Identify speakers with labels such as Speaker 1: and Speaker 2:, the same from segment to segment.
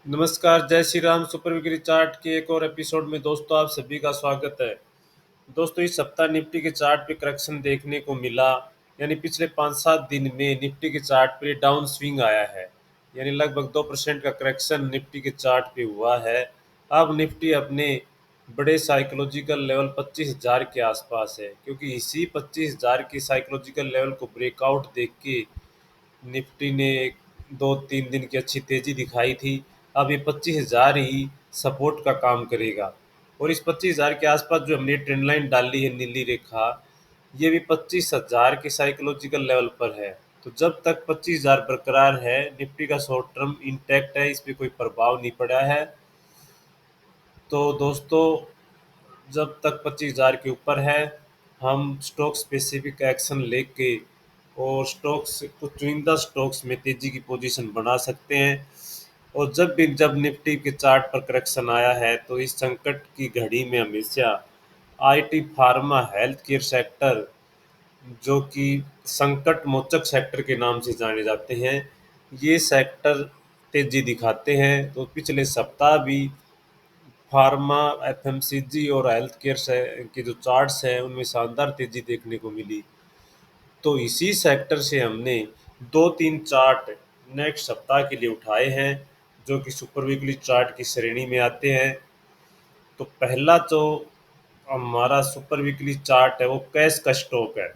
Speaker 1: नमस्कार, जय Shri Ram. Super weekly chart के एक और एपिसोड में दोस्तों आप सभी का स्वागत है। दोस्तों इस सप्ताह निफ्टी के चार्ट पे करेक्शन देखने को मिला। यानी पिछले 5-7 दिन में निफ्टी के चार्ट पे डाउन स्विंग आया है। यानी लगभग 2% का करेक्शन निफ्टी के चार्ट पे हुआ है। अब निफ्टी अपने बड़े साइकोलॉजिकल लेवल 25,000 के आसपास है, क्योंकि इसी 25,000 की साइकोलॉजिकल लेवल को ब्रेकआउट देख के निफ्टी ने 2-3 दिन की अच्छी तेजी दिखाई थी। अब ये 25,000 ही सपोर्ट का काम करेगा। और इस 25,000 के आसपास जो हमने ट्रेंड लाइन डाली है नीली रेखा, ये भी 25,000 के साइकोलॉजिकल लेवल पर है। तो जब तक 25,000 बरकरार है, निफ्टी का शॉर्ट टर्म इंटैक्ट है, इस पर कोई प्रभाव नहीं पड़ा है। तो दोस्तों जब तक 25,000 के ऊपर है, हम स्टॉक स्पेसिफिक एक्शन लेके और स्टॉक्स कुछ चुनिंदा स्टॉक्स में तेजी की पोजीशन बना सकते हैं। और जब निफ्टी के चार्ट पर करेक्शन आया है, तो इस संकट की घड़ी में हमेशा IT, pharma, health care sector, जो कि संकट मोचक सेक्टर के नाम से जाने जाते हैं, ये सेक्टर तेजी दिखाते हैं। तो पिछले सप्ताह भी फार्मा, एफएमसीजी और हेल्थ केयर से के जो चार्ट्स हैं, उनमें शानदार तेजी देखने को मिली। तो इसी सेक्टर से हमने 2-3 चार्ट नेक्स्ट सप्ताह के लिए उठाए हैं, जो कि सुपर वीकली चार्ट की श्रेणी में आते हैं। तो पहला जो हमारा सुपर वीकली चार्ट है, वो कैश का स्टॉक है।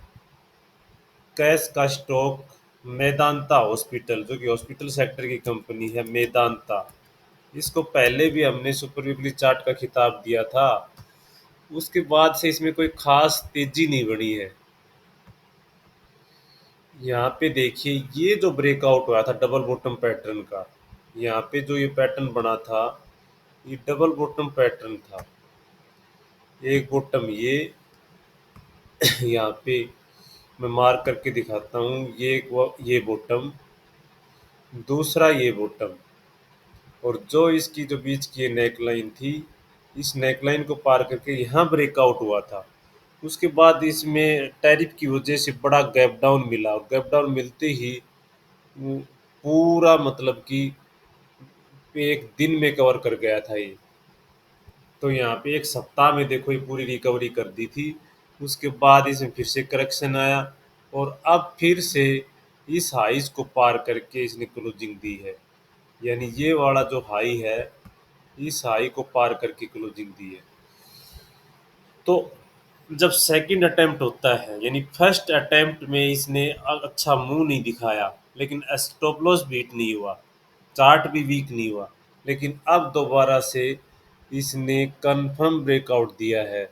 Speaker 1: कैश का स्टॉक मेदांता हॉस्पिटल, जो कि हॉस्पिटल सेक्टर की कंपनी है मेदांता। इसको पहले भी हमने सुपर वीकली चार्ट का खिताब दिया था। उसके बाद से इसमें कोई खास तेजी नहीं बढ़ी है। यहाँ पे देखिए, ये जो ब्रेकआउट हुआ था डबल बॉटम पैटर्न का, यहाँ पे जो ये पैटर्न बना था, ये डबल बॉटम पैटर्न था। एक बॉटम यहाँ पे मैं मार्क करके दिखाता हूँ, ये बॉटम, दूसरा ये बॉटम, और जो इसकी जो बीच की नेक लाइन थी, इस नेक लाइन को पार करके यहाँ ब्रेकआउट हुआ था। उसके बाद इसमें टैरिफ की वजह से बड़ा गैप डाउन मिला, और गैप डाउन मिलते ही वो पूरा मतलब कि एक दिन में कवर कर गया था ये। तो यहाँ पे एक सप्ताह में देखो ये पूरी रिकवरी कर दी थी। उसके बाद इसमें फिर से करेक्शन आया, और अब फिर से इस हाइज को पार करके इसने क्लोजिंग दी है। यानी ये वाला जो हाई है, इस हाई को पार करके क्लोजिंग दी है। तो जब सेकंड अटेम्प्ट होता है, यानी फर्स्ट अटेम्प्ट में इसने अच्छा मुंह नहीं दिखाया, लेकिन स्टॉप लॉस बीट नहीं हुआ, चार्ट भी वीक नहीं हुआ, लेकिन अब दोबारा से इसने कंफर्म ब्रेकआउट दिया है।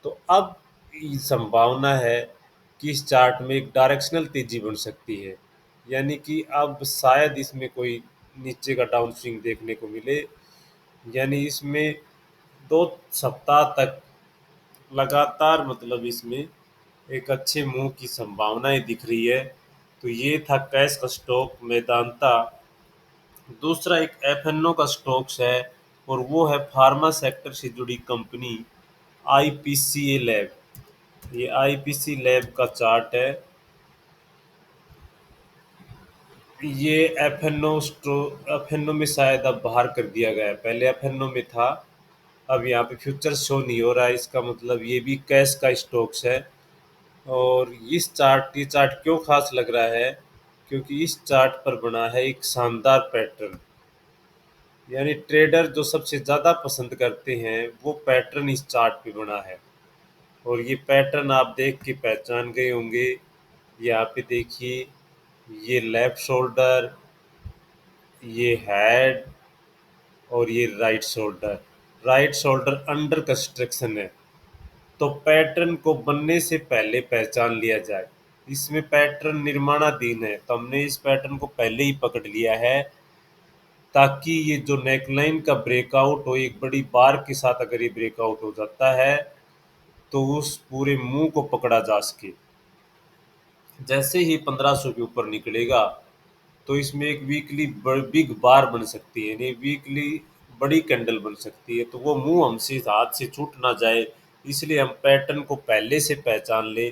Speaker 1: तो अब ये संभावना है कि इस चार्ट में एक डायरेक्शनल तेजी बन सकती है। यानी कि अब शायद इसमें कोई नीचे का डाउन स्विंग देखने को मिले। यानी इसमें 2 सप्ताह तक लगातार मतलब इसमें एक अच्छे मूव की संभावनाएं दिख रही है। तो ये था कैश का स्टॉक मेदांता। दूसरा एक एफएनओ का स्टॉक्स है, और वो है फार्मा सेक्टर से जुड़ी कंपनी आईपीसीए लैब। ये आईपीसी लैब का चार्ट है। ये एफएनओ में शायद अब बाहर कर दिया गया है, पहले एफएनओ में था, अब यहाँ पे फ्यूचर शो नहीं हो रहा है। इसका मतलब ये भी कैश का स्टॉक्स है। और ये चार्ट क्यों खास लग रहा है, क्योंकि इस चार्ट पर बना है एक शानदार पैटर्न। यानी ट्रेडर जो सबसे ज़्यादा पसंद करते हैं, वो पैटर्न इस चार्ट पे बना है। और ये पैटर्न आप देख के पहचान गए होंगे। यहाँ पे देखिए, ये लेफ्ट शोल्डर, ये हेड, और ये राइट शोल्डर अंडर कंस्ट्रक्शन है। तो पैटर्न को बनने से पहले पहचान लिया जाए। इसमें पैटर्न निर्माणाधीन है, तो हमने इस पैटर्न को पहले ही पकड़ लिया है, ताकि ये जो नेकलाइन का ब्रेकआउट हो, एक बड़ी बार के साथ अगर ये ब्रेकआउट हो जाता है, तो उस पूरे मुंह को पकड़ा जा सके। जैसे ही 1500 के ऊपर निकलेगा, तो इसमें एक वीकली बिग बार बन सकती है, यानी वीकली बड़ी कैंडल बन सकती है। तो वो मुंह हमसे हाथ से छूट ना जाए, इसलिए हम पैटर्न को पहले से पहचान ले,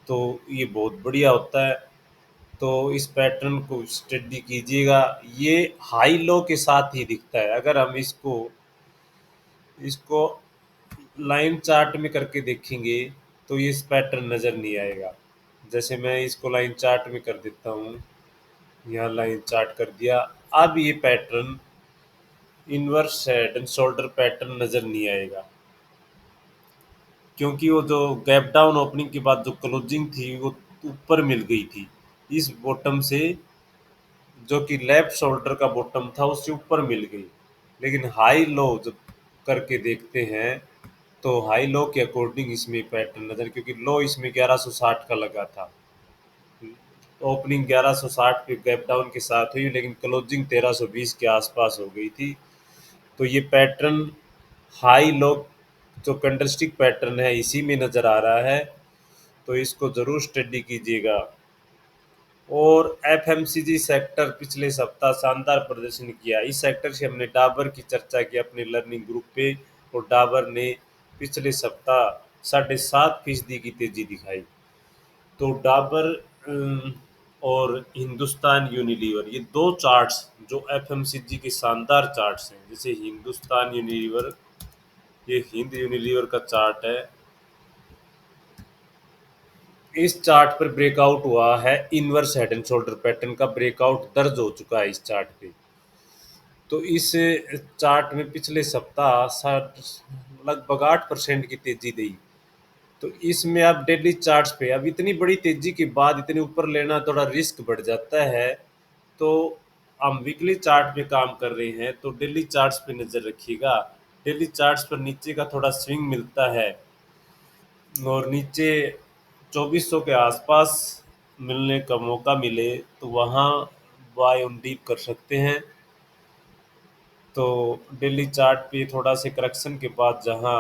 Speaker 1: तो ये बहुत बढ़िया होता है। तो इस पैटर्न को स्टडी कीजिएगा। ये हाई लो के साथ ही दिखता है। अगर हम इसको इसको लाइन चार्ट में करके देखेंगे तो ये इस पैटर्न नज़र नहीं आएगा। जैसे मैं इसको लाइन चार्ट में कर देता हूँ, यहाँ लाइन चार्ट कर दिया। अब ये pattern inverse head and shoulder pattern नज़र नहीं आएगा, क्योंकि वो जो गैप डाउन ओपनिंग के बाद जो क्लोजिंग थी वो ऊपर मिल गई थी इस बॉटम से, जो कि लेफ्ट शोल्डर का बॉटम था उससे ऊपर मिल गई। लेकिन हाई लो जब करके देखते हैं तो हाई लो के अकॉर्डिंग इसमें पैटर्न नजर, क्योंकि लो इसमें 1160 का लगा था। ओपनिंग 1160 पे गैप डाउन के साथ हुई, लेकिन क्लोजिंग 1320 के आसपास हो गई थी। तो ये पैटर्न हाई लो जो कैंडलस्टिक पैटर्न है इसी में नज़र आ रहा है, तो इसको ज़रूर स्टडी कीजिएगा। और एफएमसीजी सेक्टर पिछले सप्ताह शानदार प्रदर्शन किया। इस सेक्टर से हमने डाबर की चर्चा की अपने लर्निंग ग्रुप पे, और डाबर ने पिछले सप्ताह 7.5% की तेजी दिखाई। तो डाबर और हिंदुस्तान यूनिलीवर, ये दो चार्ट्स जो एफएमसीजी के शानदार चार्ट्स हैं। जैसे हिंदुस्तान यूनिलीवर, ये हिंद यूनिलीवर का चार्ट है। इस चार्ट पर ब्रेकआउट हुआ है, inverse head and shoulder pattern का ब्रेकआउट दर्ज हो चुका है इस चार्ट पे। तो इस चार्ट में पिछले सप्ताह 60 लगभग 8% की तेजी दी। तो इसमें आप डेली चार्ट्स पे अब इतनी बड़ी तेजी के बाद इतने ऊपर लेना थोड़ा रिस्क बढ़ जाता है। तो हम वीकली चार्ट पे काम कर रहे हैं तो डेली चार्ट्स पे नज़र रखिएगा। डेली चार्ट्स पर नीचे का थोड़ा स्विंग मिलता है, और नीचे 2400 के आसपास मिलने का मौका मिले तो वहाँ बाय ऑन डीप कर सकते हैं। तो डेली चार्ट पे थोड़ा से करेक्शन के बाद जहाँ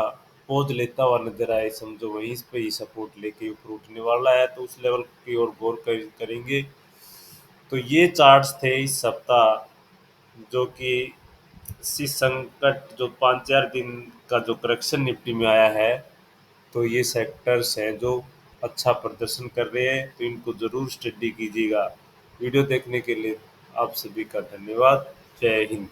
Speaker 1: पॉज लेता हुआ नजर आए, समझो वहीं पे ही सपोर्ट लेके ऊपर उठने वाला है, तो उस लेवल की ओर गौर करेंगे। तो ये चार्ट्स थे इस सप्ताह, जो कि इसी संकट जो 5-4 दिन का जो करेक्शन निफ्टी में आया है, तो ये सेक्टर्स हैं जो अच्छा प्रदर्शन कर रहे हैं, तो इनको ज़रूर स्टडी कीजिएगा। वीडियो देखने के लिए आप सभी का धन्यवाद। जय हिंद।